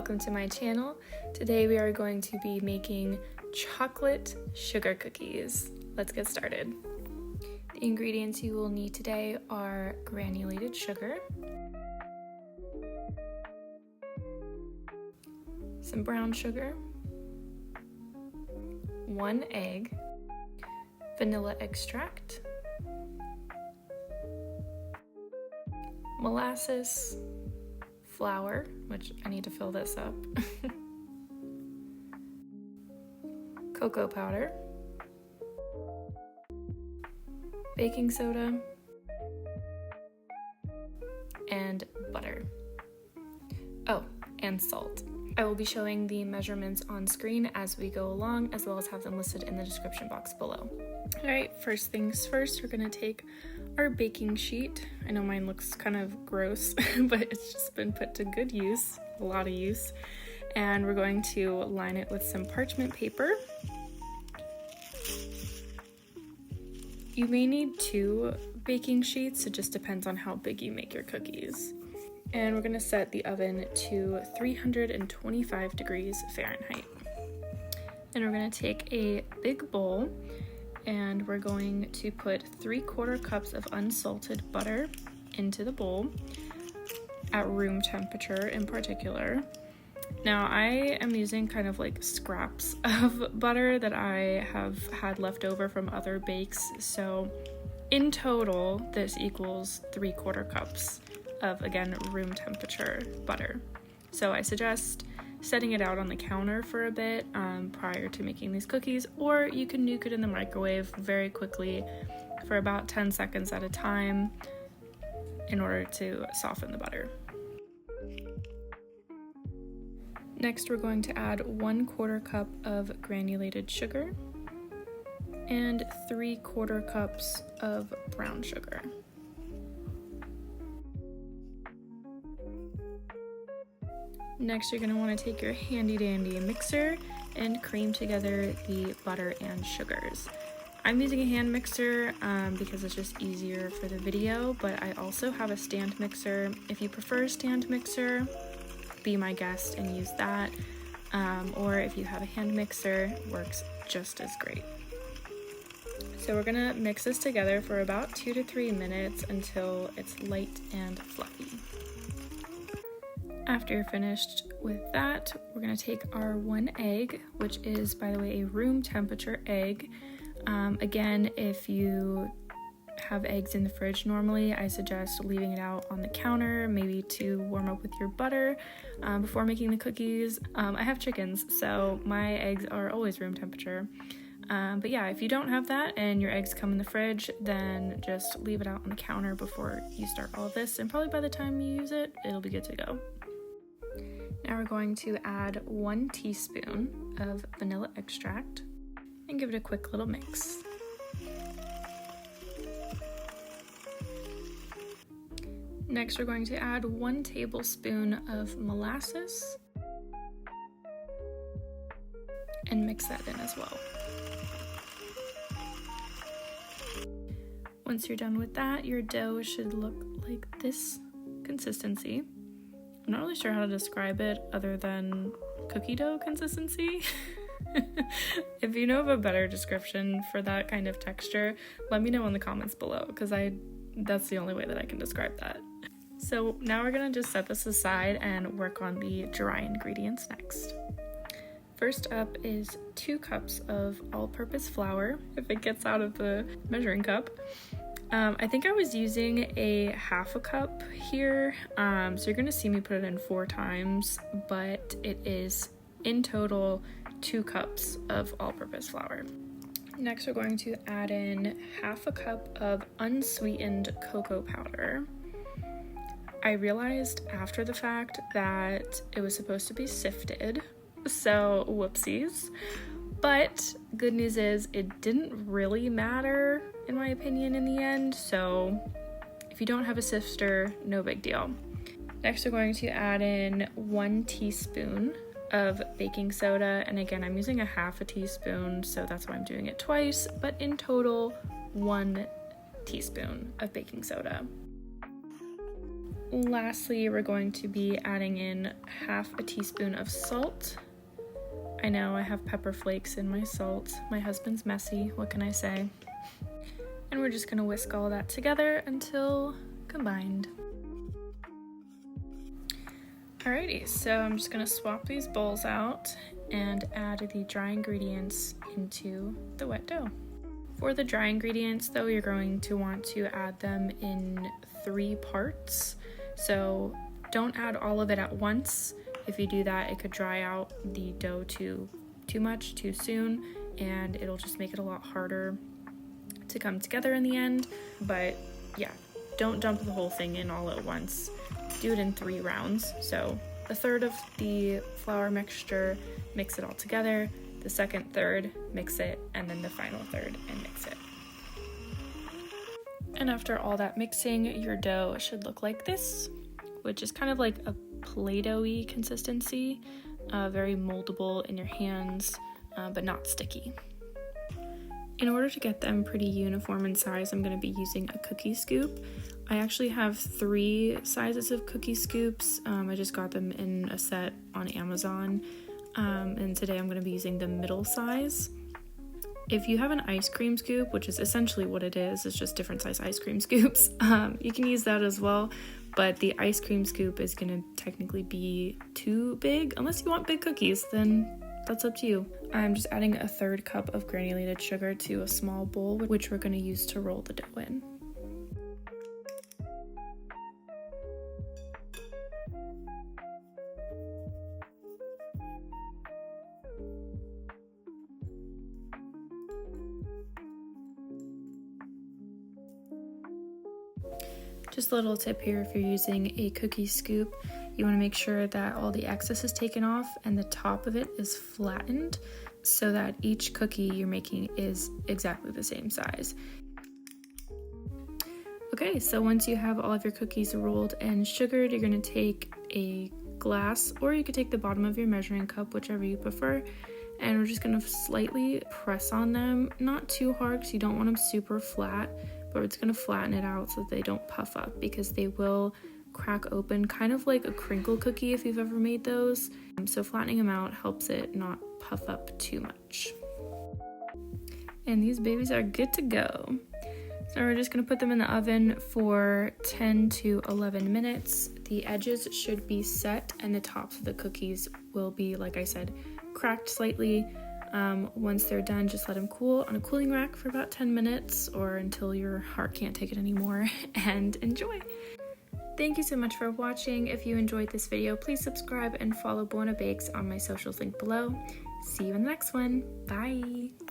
welcome to my channel. Today we are going to be making chocolate sugar cookies. Let's get started. The ingredients you will need today are granulated sugar, some brown sugar, 1 egg, vanilla extract, molasses, flour, which I need to fill this up, cocoa powder, baking soda, and butter. Oh, and salt. I will be showing the measurements on screen as we go along, as well as have them listed in the description box below. Alright, first things first, we're going to take our baking sheet. I know mine looks kind of gross, but it's just been put to good use, a lot of use. And we're going to line it with some parchment paper. You may need 2 baking sheets, it just depends on how big you make your cookies. And we're going to set the oven to 325 degrees Fahrenheit. And we're going to take a big bowl and we're going to put 3/4 cups of unsalted butter into the bowl at room temperature in particular. Now I am using kind of like scraps of butter that I have had left over from other bakes. So in total, this equals 3/4 cups of, again, room temperature butter. So I suggest setting it out on the counter for a bit prior to making these cookies, or you can nuke it in the microwave very quickly for about 10 seconds at a time in order to soften the butter. Next, we're going to add 1/4 cup of granulated sugar and 3/4 cups of brown sugar. Next, you're going to want to take your handy dandy mixer and cream together the butter and sugars. I'm using a hand mixer because it's just easier for the video, but I also have a stand mixer. If you prefer a stand mixer, be my guest and use that. Or if you have a hand mixer, works just as great. So we're going to mix this together for about 2 to 3 minutes until it's light and fluffy. After you're finished with that, we're going to take our 1 egg, which is, by the way, a room temperature egg. Again, if you have eggs in the fridge normally, I suggest leaving it out on the counter, maybe to warm up with your butter before making the cookies. I have chickens, so my eggs are always room temperature. But yeah, if you don't have that and your eggs come in the fridge, then just leave it out on the counter before you start all of this, and probably by the time you use it, it'll be good to go. Now we're going to add 1 teaspoon of vanilla extract and give it a quick little mix. Next, we're going to add 1 tablespoon of molasses and mix that in as well. Once you're done with that, your dough should look like this consistency. I'm not really sure how to describe it other than cookie dough consistency. If you know of a better description for that kind of texture, let me know in the comments below, because that's the only way that I can describe that. So now we're going to just set this aside and work on the dry ingredients next. First up is 2 cups of all-purpose flour, if it gets out of the measuring cup. I think I was using a 1/2 cup here, so you're going to see me put it in 4 times, but it is in total 2 cups of all-purpose flour. Next, we're going to add in 1/2 cup of unsweetened cocoa powder. I realized after the fact that it was supposed to be sifted, so whoopsies. But good news is it didn't really matter, in my opinion, in the end, so if you don't have a sifter, no big deal. Next, we're going to add in 1 teaspoon of baking soda, and again, I'm using a 1/2 teaspoon, so that's why I'm doing it twice, but in total, 1 teaspoon of baking soda. Lastly, we're going to be adding in half a teaspoon of salt. I know I have pepper flakes in my salt. My husband's messy, what can I say? And we're just gonna whisk all that together until combined. Alrighty, so I'm just gonna swap these bowls out and add the dry ingredients into the wet dough. For the dry ingredients though, you're going to want to add them in 3 parts. So don't add all of it at once. If you do that, it could dry out the dough too much too soon, and it'll just make it a lot harder to come together in the end. But yeah, don't dump the whole thing in all at once. Do it in 3 rounds. So a third of the flour mixture, mix it all together. The second third, mix it, and then the final third and mix it. And after all that mixing, your dough should look like this, which is kind of like a Play-Doh-y consistency, very moldable in your hands, but not sticky. In order to get them pretty uniform in size, I'm going to be using a cookie scoop. I actually have 3 sizes of cookie scoops. I just got them in a set on Amazon, and today I'm going to be using the middle size. If you have an ice cream scoop, which is essentially what it is, it's just different size ice cream scoops, you can use that as well, but the ice cream scoop is going to technically be too big. Unless you want big cookies, then that's up to you. I'm just adding a 1/3 cup of granulated sugar to a small bowl, which we're going to use to roll the dough in. Just a little tip here, if you're using a cookie scoop, you want to make sure that all the excess is taken off and the top of it is flattened so that each cookie you're making is exactly the same size. Okay, so once you have all of your cookies rolled and sugared, you're going to take a glass, or you could take the bottom of your measuring cup, whichever you prefer, and we're just going to slightly press on them, not too hard because you don't want them super flat, but it's going to flatten it out so that they don't puff up, because they will crack open kind of like a crinkle cookie if you've ever made those. So flattening them out helps it not puff up too much. And these babies are good to go. So we're just going to put them in the oven for 10 to 11 minutes. The edges should be set and the tops of the cookies will be, like I said, cracked slightly. Once they're done, just let them cool on a cooling rack for about 10 minutes or until your heart can't take it anymore, and enjoy. Thank you so much for watching. If you enjoyed this video, please subscribe and follow Buona Bakes on my socials linked below. See you in the next one. Bye!